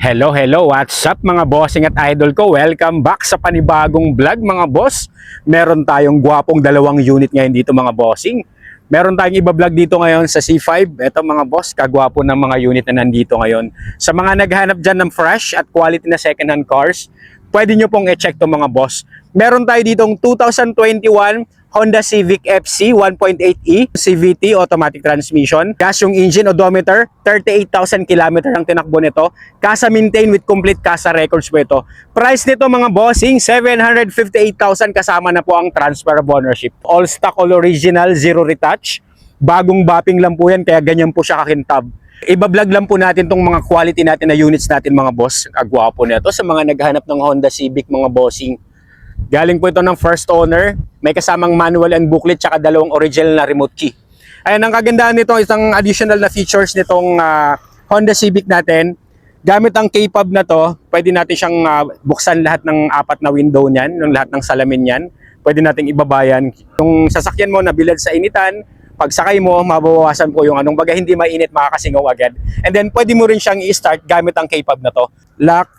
Hello, what's up mga bossing at idol ko? Welcome back sa panibagong vlog mga boss. Meron tayong gwapong dalawang unit ngayon dito mga bossing. Meron tayong iba-vlog dito ngayon sa C5. Ito mga boss, kagwapo ng mga unit na nandito ngayon. Sa mga naghahanap dyan ng fresh at quality na second-hand cars, pwede nyo pong i-check to mga boss. Meron tayo ditong 2021 Honda Civic FC 1.8e CVT automatic transmission. Gas yung engine, odometer, 38,000 km ang tinakbo nito. Kasa maintain with complete kasa records po ito. Price nito mga bossing, 758,000 kasama na po ang transfer of ownership. All stock, all original, zero retouch. Bagong bapping lang po yan, kaya ganyan po siya kakintab. Iba-vlog lang po natin tong mga quality natin na units natin mga boss. Agwapo nito sa mga naghahanap ng Honda Civic mga bossing. Galing po ito ng first owner, may kasamang manual and booklet tsaka dalawang original na remote key. Ayan, ang kagandahan nito, isang additional na features nitong Honda Civic natin. Gamit ang K-Pub na to, pwede natin siyang buksan lahat ng apat na window niyan, ng lahat ng salamin niyan. Pwede nating ibabayan. Yung sasakyan mo na bilad sa initan, pag sakay mo, mabawasan po yung anong baga, hindi mainit, makakasingaw agad. And then pwede mo rin siyang i-start gamit ang K-Pub na to. Lock,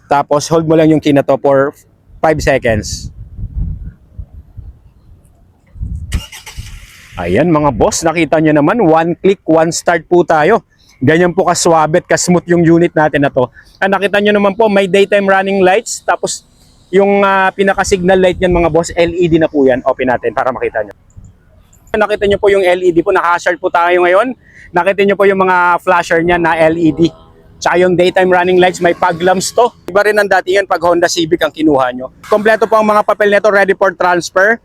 tapos hold mo lang yung key na to for 5 seconds. Ayan mga boss, nakita nyo naman, one click, one start po tayo. Ganyan po kaswabe at kasmooth yung unit natin na to. Nakita nyo naman po, may daytime running lights, tapos yung pinaka-signal light nyan mga boss, LED na po yan. Open natin para makita nyo. Nakita nyo po yung LED po, naka-hazard po tayo ngayon. Nakita nyo po yung mga flasher nyan na LED. Tsaka yung daytime running lights, may fog lamps to. Iba rin ang dati yan pag Honda Civic ang kinuha nyo. Kompleto po ang mga papel nito, ready for transfer.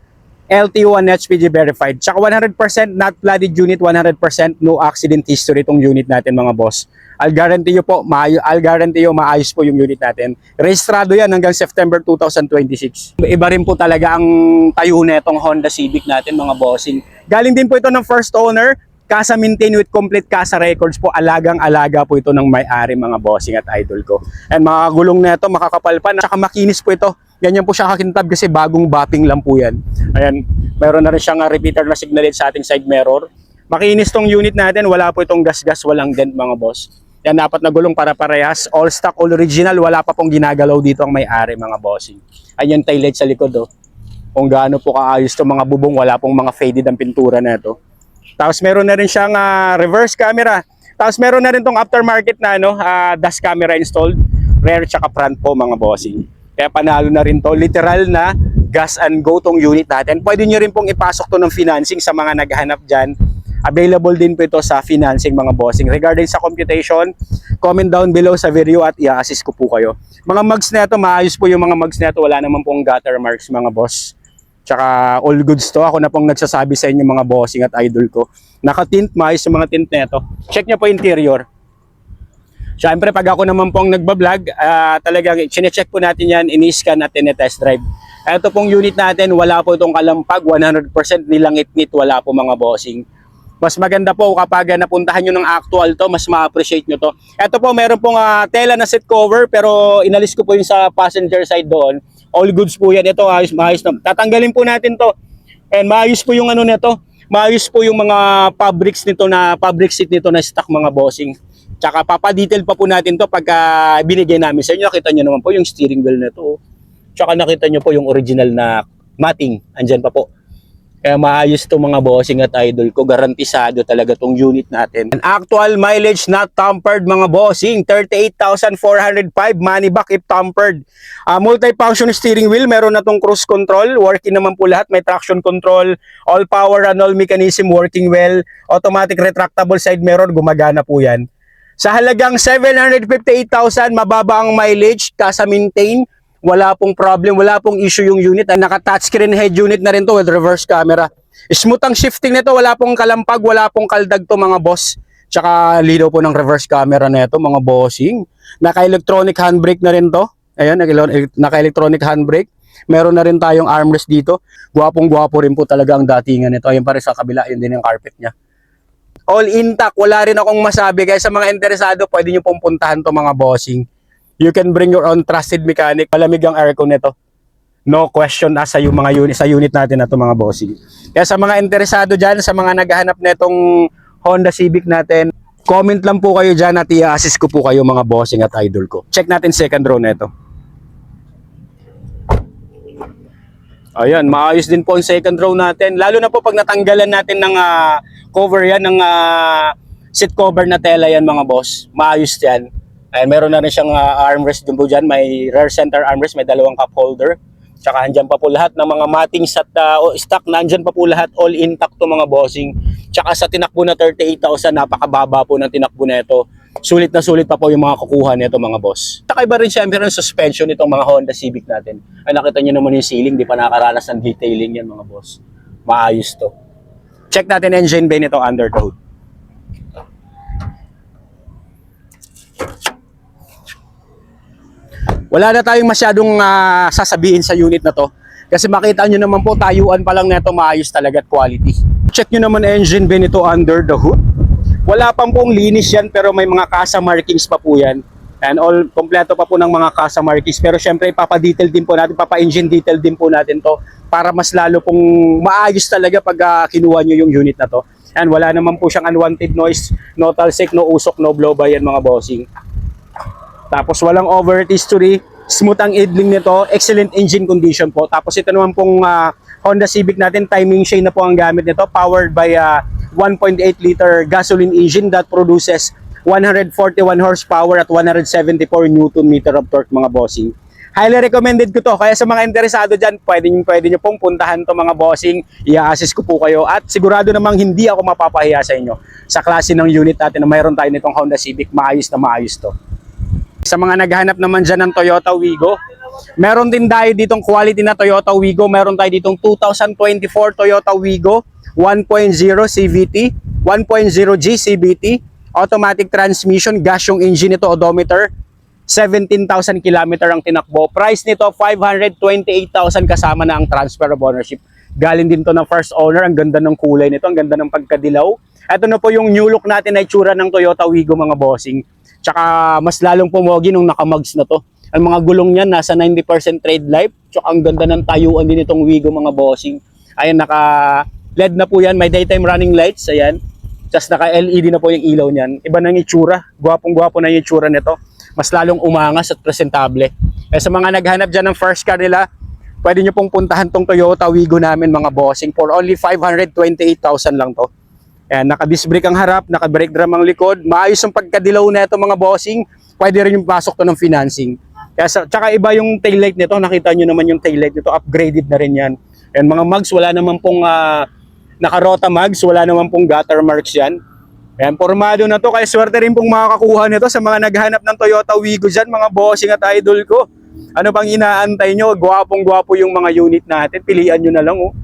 LTO and HPG verified. Tsaka 100% not flooded unit, 100% no accident history itong unit natin mga boss. I'll guarantee you po, maayos po yung unit natin. Rehistrado yan hanggang September 2026. Iba rin po talaga ang tayo netong Honda Civic natin mga bossing. Galing din po ito ng first owner. Kasa maintain with complete kasa records po, alagang-alaga po ito ng may-ari mga bossing at idol ko. And mga gulong na ito, makakapal pa, at saka makinis po ito. Ganyan po siya kakintab kasi bagong bapping lang po yan. Ayan, meron na rin siyang repeater na signal sa ating side mirror. Makinis tong unit natin, wala po itong gas-gas, walang dent mga boss. Yan, dapat na gulong para parehas, all stock, all original, wala pa pong ginagalaw dito ang may-ari mga bossing. Ayan, tail light sa likod oh. Kung gaano po kaayos itong mga bubong, wala pong mga faded ang pintura na ito. Tapos meron na rin siyang reverse camera. Tapos meron na rin tong aftermarket na dash camera installed. Rear tsaka front po mga bossing. Kaya panalo na rin to. Literal na gas and go tong unit natin. Pwede nyo rin pong ipasok to ng financing sa mga naghahanap dyan. Available din po ito sa financing mga bossing. Regarding sa computation, comment down below sa video at i-assist ko po kayo. Mga mugs na ito, maayos po yung mga mugs na ito. Wala naman pong gutter marks mga boss. Tsaka all goods to. Ako na pong nagsasabi sa inyo mga bossing at idol ko. Naka-tint, maayos yung mga tint na ito. Check nyo po interior. Siyempre, pag ako naman pong nagbablog, talagang chinecheck po natin yan, ini-scan at in-test drive. Ito pong unit natin, wala po itong kalampag, 100% nilangit-ngit, wala po mga bossing. Mas maganda po kapag napuntahan nyo ng actual to, mas ma-appreciate nyo to. Ito po, meron pong tela na seat cover, pero inalis ko po yung sa passenger side doon. All goods po yan. Ito, maayos na. Tatanggalin po natin to. And maayos po yung ano nito. Maayos po yung mga fabrics nito na fabric seat nito na stock mga bossing. Tsaka papadetail pa po natin to pagka binigay namin sa inyo. Nakita nyo naman po yung steering wheel nito. Tsaka nakita nyo po yung original na matting. Andyan pa po. Kaya maayos to mga bossing at idol ko. Garantisado talaga tong unit natin. And actual mileage not tampered mga bossing. 38,405 money back if tampered. Multi-function steering wheel. Meron na tong cruise control. Working naman po lahat. May traction control. All power and all mechanism working well. Automatic retractable side mirror. Gumagana po yan. Sa halagang 758,000 mababa ang mileage. Kasa maintain. Wala pong problem, wala pong issue yung unit. Naka-touchscreen head unit na rin to with reverse camera. Smooth ang shifting nito, wala pong kalampag, wala pong kaldag to mga boss. Tsaka lido po ng reverse camera na ito mga bossing. Naka-electronic handbrake na rin to. Ayan, naka-electronic handbrake. Meron na rin tayong armrest dito. Gwapong-gwapo rin po talaga ang datingan nito. Ayun pa rin sa kabila, yun din yung carpet niya. All intact, wala rin akong masabi. Kaya sa mga interesado, pwede nyo pong puntahan to mga bossing. You can bring your own trusted mechanic. Malamig ang aircon nito. No question sa yung mga unit, sa unit natin na ito mga bossing. Kaya sa mga interesado dyan, sa mga naghahanap na itong Honda Civic natin, Comment lang po kayo dyan at i-assist ko po kayo mga bossing at idol ko. Check natin second row na ito. Ayan, maayos din po ang second row natin. Lalo na po pag natanggalan natin ng cover yan, ng seat cover na tela yan mga boss. Maayos yan. Ayan, meron na rin siyang armrest din po dyan. May rear center armrest, may dalawang cup holder. Tsaka andyan pa po lahat ng mga mattings at stock. Nandyan pa po lahat, all intact to mga bossing. Tsaka sa tinakbo na 38,000, napakababa po ng tinakbo na ito. Sulit na sulit pa po yung mga kukuha nito mga boss. Tsaka iba rin siyempre ng suspension nitong mga Honda Civic natin. Ay nakita nyo naman yung ceiling, di pa nakaranas ng detailing yan mga boss. Maayos to. Check natin engine bay nito under the hood. Wala na tayong masyadong sasabihin sa unit na to. Kasi makita nyo naman po, tayuan pa lang nito, maayos talaga at quality. Check nyo naman engine bay nito under the hood. Wala pang pong linis yan pero may mga kasa markings pa po yan. And all, kompleto pa po ng mga kasa markings. Pero syempre papa-detail din po natin, papa-engine detail din po natin to para mas lalo pong maayos talaga pag kinuha nyo yung unit na to. And wala naman po siyang unwanted noise, no talsik, no usok, no blow-by yan mga bossing. Tapos walang overheat history, smooth ang idling nito, excellent engine condition po. Tapos ito naman pong Honda Civic natin, timing chain na po ang gamit nito, powered by 1.8 liter gasoline engine that produces 141 horsepower at 174 Newton meter of torque mga bossing. Highly recommended ko to, kaya sa mga interesado dyan, pwede nyo pong puntahan to mga bossing, i-assist ko po kayo at sigurado namang hindi ako mapapahiya sa inyo sa klase ng unit natin na mayroon tayo nitong Honda Civic, maayos na maayos to. Sa mga naghahanap naman dyan ng Toyota Wigo, meron din tayo ditong quality na Toyota Wigo. Meron tayo ditong 2024 Toyota Wigo 1.0 CVT, 1.0G CVT, automatic transmission, gas yung engine nito, odometer, 17,000 km ang tinakbo. Price nito 528,000 kasama na ang transfer of ownership. Galing din to ng first owner. Ang ganda ng kulay nito, ang ganda ng pagkadilaw. Ito na po yung new look natin na itsura ng Toyota Wigo mga bossing. Tsaka mas lalong pumogi nung naka-mugs na to. Ang mga gulong niyan nasa 90% trade life. Tsaka ang ganda ng tayuan din itong Wigo mga bossing. Ayan, naka LED na po yan. May daytime running lights. Ayan. Tapos naka LED na po yung ilaw niyan. Iba nang itsura. Gwapong-gwapo na yung itsura nito. Mas lalong umangas at presentable. Kaya sa mga naghanap dyan ng first car nila, pwede nyo pong puntahan tong Toyota Wigo namin mga bossing. For only 528,000 lang to. Ayan, naka-disc brake ang harap, naka-brake drum ang likod. Maayos ang pagkadilaw na ito mga bossing. Pwede rin yung pasok to ng financing. Kaya tsaka iba yung taillight nito. Nakita nyo naman yung taillight nito. Upgraded na rin yan. Ayan, mga mugs, wala naman pong naka-rota mugs. Wala naman pong gutter marks yan. Ayan, formado na to. Kaya swerte rin pong makakakuha nito sa mga naghahanap ng Toyota Wigo dyan, mga bossing at idol ko. Ano bang inaantay nyo? Gwapong-gwapo yung mga unit natin. Pilian nyo na lang, oh.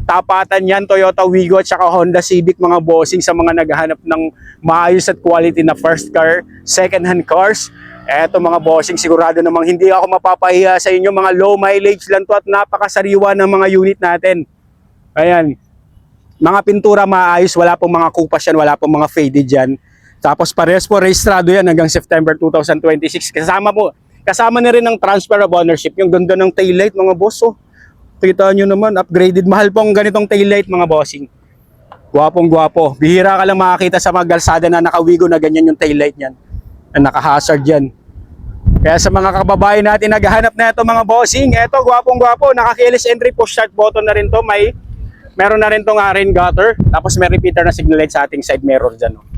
Tapatan yan, Toyota Wigo at saka Honda Civic mga bossing sa mga naghahanap ng maayos at quality na first car, second hand cars. Eto mga bossing, sigurado namang hindi ako mapapahiya sa inyo, mga low mileage lang to at napakasariwa ng mga unit natin. Ayan, mga pintura maayos, wala pong mga kupas yan, wala pong mga faded yan. Tapos parehas po rehistrado yan hanggang September 2026. Kasama na rin ng transfer of ownership, yung ganda ng taillight mga boss, oh. Kita nyo naman, upgraded. Mahal pong ganitong taillight mga bossing. Gwapong gwapo. Bihira ka lang makakita sa mga kalsada na naka-Wigo na ganyan yung taillight niyan. Na naka-hazard yan. Kaya sa mga kababayan natin naghahanap na ito mga bossing, eto gwapong gwapo. Naka-keyless entry, push start button na rin to. Meron na rin tong rain gutter. Tapos may repeater na signal light sa ating side mirror dyan. Oh.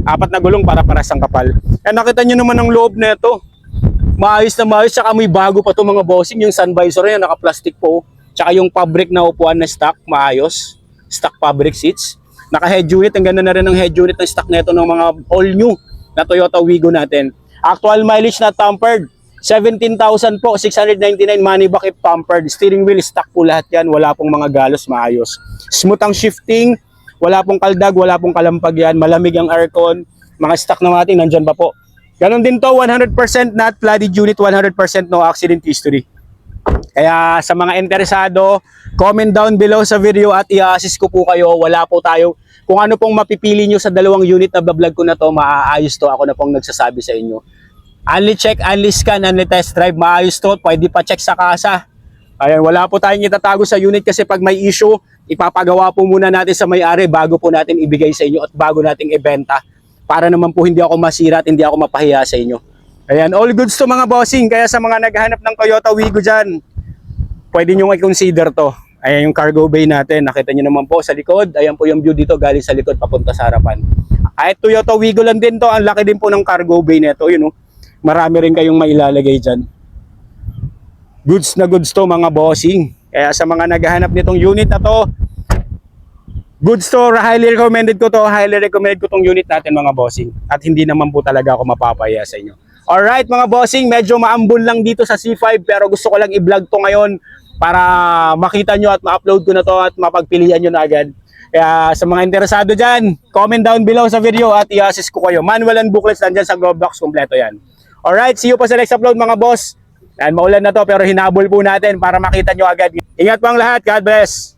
4 na gulong para paras ang kapal. Kaya nakita nyo naman ang loob na ito. Maayos na maayos. Tsaka may bago pa to mga bossing. Yung sun visor yan, naka-plastic po. Tsaka yung fabric na upuan na stock, maayos. Stock fabric seats. Naka-head unit. Ang ganda na rin ng head unit ng stock na ito ng mga all new na Toyota Wigo natin. Actual mileage na tampered. 17,000 po, 699 money back if tampered. Steering wheel, stock po lahat yan. Wala pong mga galos, maayos. Smooth ang shifting. Wala pong kaldag, wala pong kalampag yan. Malamig ang aircon. Mga stock na natin, nandyan pa po. Ganon din to, 100% not flooded unit, 100% no accident history. Kaya sa mga interesado, comment down below sa video at i-assist ko po kayo. Wala po tayo. Kung ano pong mapipili nyo sa dalawang unit na vlog ko na to, maaayos to. Ako na pong nagsasabi sa inyo. Only check, only scan, only test drive. Maayos to. Pwede pa check sa kasa. Ayan, wala po tayong itatago sa unit kasi pag may issue, ipapagawa po muna natin sa may-ari bago po natin ibigay sa inyo at bago nating ibenta para naman po hindi ako masira at hindi ako mapahiya sa inyo. Ayan, all goods to mga bossing. Kaya sa mga naghahanap ng Toyota Wigo dyan, pwede nyo i-consider to. Ayan yung cargo bay natin. Nakita nyo naman po sa likod. Ayan po yung view dito galing sa likod papunta sa harapan. Kahit Toyota Wigo lang din to. Ang laki din po ng cargo bay nito. Yun, oh. Marami rin kayong mailalagay dyan. Goods na goods to mga bossing. Kaya sa mga naghahanap nitong unit na to, goods to, highly recommended ko to. Highly recommended ko tong unit natin mga bossing. At hindi naman po talaga ako mapapaya sa inyo. Alright mga bossing, medyo maambon lang dito sa C5 pero gusto ko lang i-vlog to ngayon para makita nyo at ma-upload ko na to at mapagpilian nyo na agad. Kaya sa mga interesado dyan, comment down below sa video at i-assist ko kayo. Manual and booklets nandyan sa glove box, kompleto yan. Alright, see you pa sa next upload mga boss. Yan, maulan na to pero hinabol po natin para makita nyo agad. Ingat po ang lahat. God bless.